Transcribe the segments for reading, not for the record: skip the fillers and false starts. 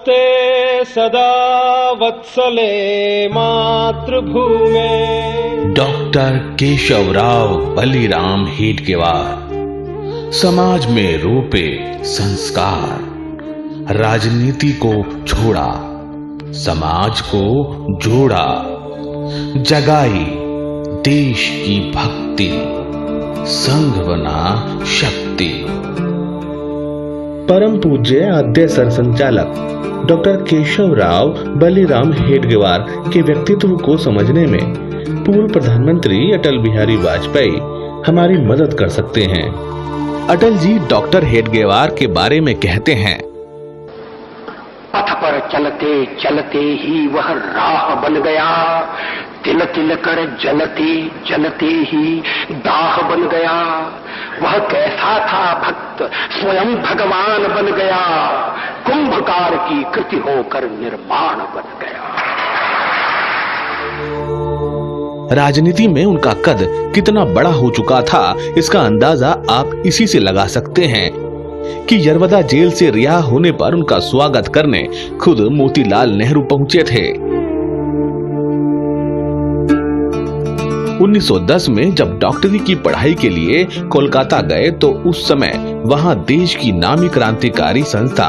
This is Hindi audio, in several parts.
नमस्ते सदा वत्सले मातृभूमे। डॉक्टर केशवराव बलिराम हेडगेवार समाज में रोपे संस्कार, राजनीति को छोड़ा, समाज को जोड़ा, जगाई देश की भक्ति, संघ बना शक्ति। परम पूज्य आद्य सरसंचालक डॉक्टर केशवराव बलिराम हेडगेवार के व्यक्तित्व को समझने में पूर्व प्रधानमंत्री अटल बिहारी वाजपेयी हमारी मदद कर सकते हैं। अटल जी डॉक्टर हेडगेवार के बारे में कहते हैं, पथ पर चलते चलते ही वह राह बन गया, तिल तिल कर जलते जलते ही दाह बन गया। वह कैसा था भक्त, स्वयं भगवान बन गया, कुंभकार की कृति होकर निर्माण बन गया। राजनीति में उनका कद कितना बड़ा हो चुका था, इसका अंदाजा आप इसी से लगा सकते हैं कि यरवदा जेल से रिहा होने पर उनका स्वागत करने खुद मोतीलाल नेहरू पहुंचे थे। 1910 में जब डॉक्टरी की पढ़ाई के लिए कोलकाता गए तो उस समय वहां देश की नामी क्रांतिकारी संस्था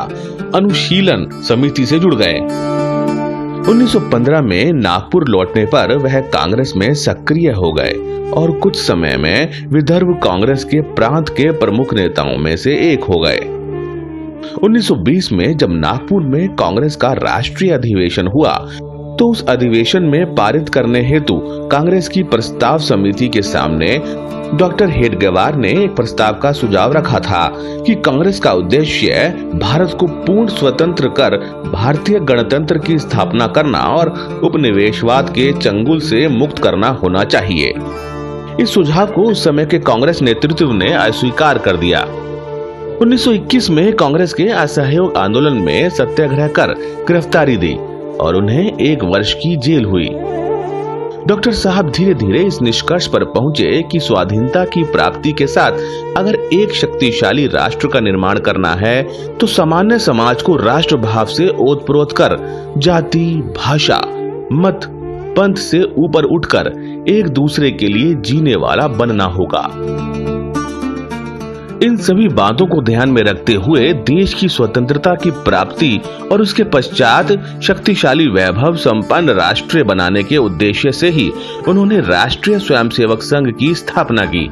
अनुशीलन समिति से जुड़ गए। 1915 में नागपुर लौटने पर वह कांग्रेस में सक्रिय हो गए और कुछ समय में विदर्भ कांग्रेस के प्रांत के प्रमुख नेताओं में से एक हो गए। 1920 में जब नागपुर में कांग्रेस का राष्ट्रीय अधिवेशन हुआ तो उस अधिवेशन में पारित करने हेतु कांग्रेस की प्रस्ताव समिति के सामने डॉक्टर हेडगेवार ने एक प्रस्ताव का सुझाव रखा था कि कांग्रेस का उद्देश्य भारत को पूर्ण स्वतंत्र कर भारतीय गणतंत्र की स्थापना करना और उपनिवेशवाद के चंगुल से मुक्त करना होना चाहिए। इस सुझाव को उस समय के कांग्रेस नेतृत्व ने अस्वीकार कर दिया। 1921 में कांग्रेस के असहयोग आंदोलन में सत्याग्रह कर गिरफ्तारी दी और उन्हें 1 वर्ष की जेल हुई। डॉक्टर साहब धीरे धीरे इस निष्कर्ष पर पहुंचे कि स्वाधीनता की प्राप्ति के साथ अगर एक शक्तिशाली राष्ट्र का निर्माण करना है तो सामान्य समाज को राष्ट्र भाव से ओतप्रोत कर जाति, भाषा, मत, पंथ से ऊपर उठकर एक दूसरे के लिए जीने वाला बनना होगा। इन सभी बातों को ध्यान में रखते हुए देश की स्वतंत्रता की प्राप्ति और उसके पश्चात शक्तिशाली वैभव संपन्न राष्ट्र बनाने के उद्देश्य से ही उन्होंने राष्ट्रीय स्वयंसेवक संघ की स्थापना की।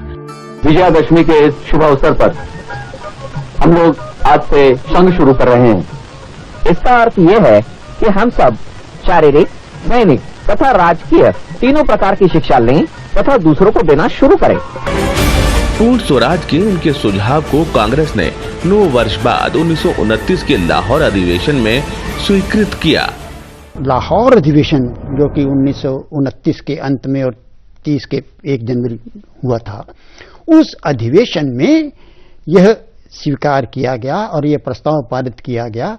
विजयादशमी के इस शुभ अवसर पर हम लोग आज से संघ शुरू कर रहे हैं। इसका अर्थ यह है कि हम सब शारीरिक, दैनिक तथा राजकीय तीनों प्रकार की शिक्षा लें तथा दूसरों को देना शुरू करें। पूर्ण स्वराज के उनके सुझाव को कांग्रेस ने 9 वर्ष बाद 1929 के लाहौर अधिवेशन में स्वीकृत किया। लाहौर अधिवेशन जो कि 1929 के अंत में और 30 के 1 जनवरी हुआ था, उस अधिवेशन में यह स्वीकार किया गया और यह प्रस्ताव पारित किया गया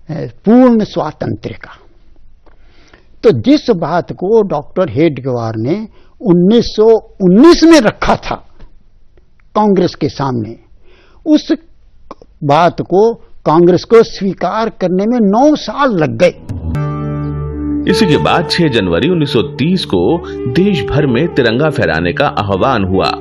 पूर्ण स्वातंत्र्य का। तो जिस बात को डॉक्टर हेडगेवार ने 1919 में रखा था कांग्रेस के सामने, उस बात को कांग्रेस को स्वीकार करने में 9 साल लग गए। इसी के बाद 6 जनवरी 1930 को देश भर में तिरंगा फहराने का आह्वान हुआ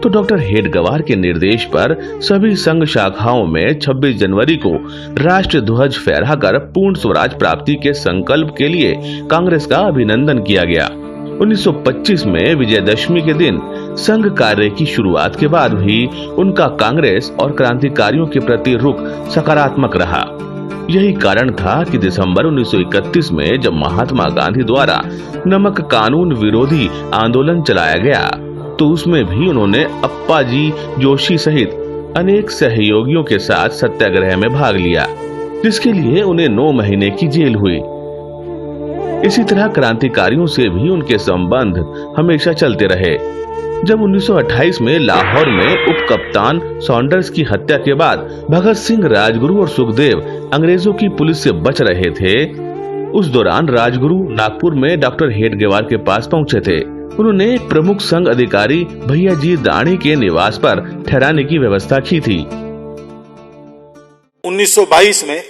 तो डॉक्टर हेडगेवार के निर्देश पर सभी संघ शाखाओं में 26 जनवरी को राष्ट्र ध्वज फहराकर पूर्ण स्वराज प्राप्ति के संकल्प के लिए कांग्रेस का अभिनंदन किया गया। 1925 में विजयदशमी के दिन संघ कार्य की शुरुआत के बाद भी उनका कांग्रेस और क्रांतिकारियों के प्रति रुख सकारात्मक रहा। यही कारण था कि दिसंबर 1931 में जब महात्मा गांधी द्वारा नमक कानून विरोधी आंदोलन चलाया गया तो उसमें भी उन्होंने अप्पाजी जोशी सहित अनेक सहयोगियों के साथ सत्याग्रह में भाग लिया, जिसके लिए उन्हें 9 महीने की जेल हुई। इसी तरह क्रांतिकारियों से भी उनके संबंध हमेशा चलते रहे। जब 1928 में लाहौर में उप कप्तान सॉन्डर्स की हत्या के बाद भगत सिंह, राजगुरु और सुखदेव अंग्रेजों की पुलिस से बच रहे थे, उस दौरान राजगुरु नागपुर में डॉक्टर हेडगेवार के पास पहुंचे थे। उन्होंने एक प्रमुख संघ अधिकारी भैया जी दाणी के निवास पर ठहराने की व्यवस्था की थी। 1922 में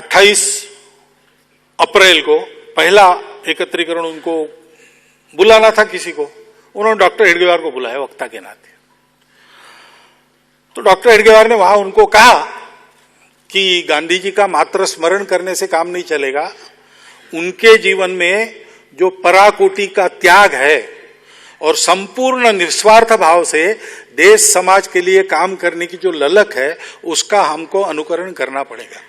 28 अप्रैल को पहला एकत्रीकरण उनको बुलाना था किसी को, उन्होंने डॉक्टर हेडगेवार को बुलाया वक्ता के नाते। तो डॉक्टर हेडगेवार ने वहां उनको कहा कि गांधी जी का मात्र स्मरण करने से काम नहीं चलेगा, उनके जीवन में जो पराकोटि का त्याग है और संपूर्ण निस्वार्थ भाव से देश समाज के लिए काम करने की जो ललक है उसका हमको अनुकरण करना पड़ेगा।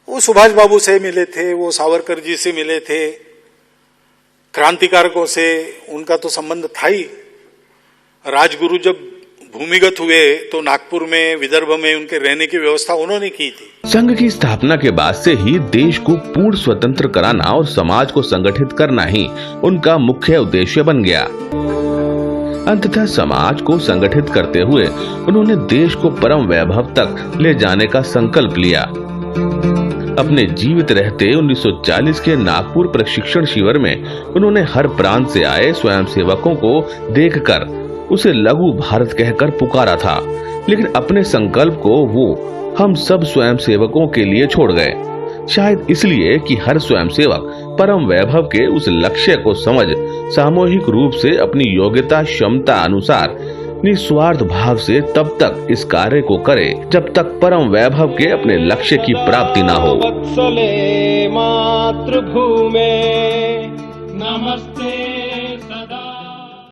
वो सुभाष बाबू से मिले थे, वो सावरकर जी से मिले थे, क्रांतिकारकों से उनका तो संबंध था ही। राजगुरु जब भूमिगत हुए तो नागपुर में, विदर्भ में उनके रहने की व्यवस्था उन्होंने की थी। संघ की स्थापना के बाद से ही देश को पूर्ण स्वतंत्र कराना और समाज को संगठित करना ही उनका मुख्य उद्देश्य बन गया। अंततः समाज को संगठित करते हुए उन्होंने देश को परम वैभव तक ले जाने का संकल्प लिया। अपने जीवित रहते 1940 के नागपुर प्रशिक्षण शिविर में उन्होंने हर प्रांत से आए स्वयंसेवकों को देखकर उसे लघु भारत कहकर पुकारा था, लेकिन अपने संकल्प को वो हम सब स्वयंसेवकों के लिए छोड़ गए। शायद इसलिए कि हर स्वयंसेवक परम वैभव के उस लक्ष्य को समझ सामूहिक रूप से अपनी योग्यता क्षमता अनुसार निस्वार्थ भाव से तब तक इस कार्य को करे जब तक परम वैभव के अपने लक्ष्य की प्राप्ति न हो। वत्सले मातृभूमे नमस्ते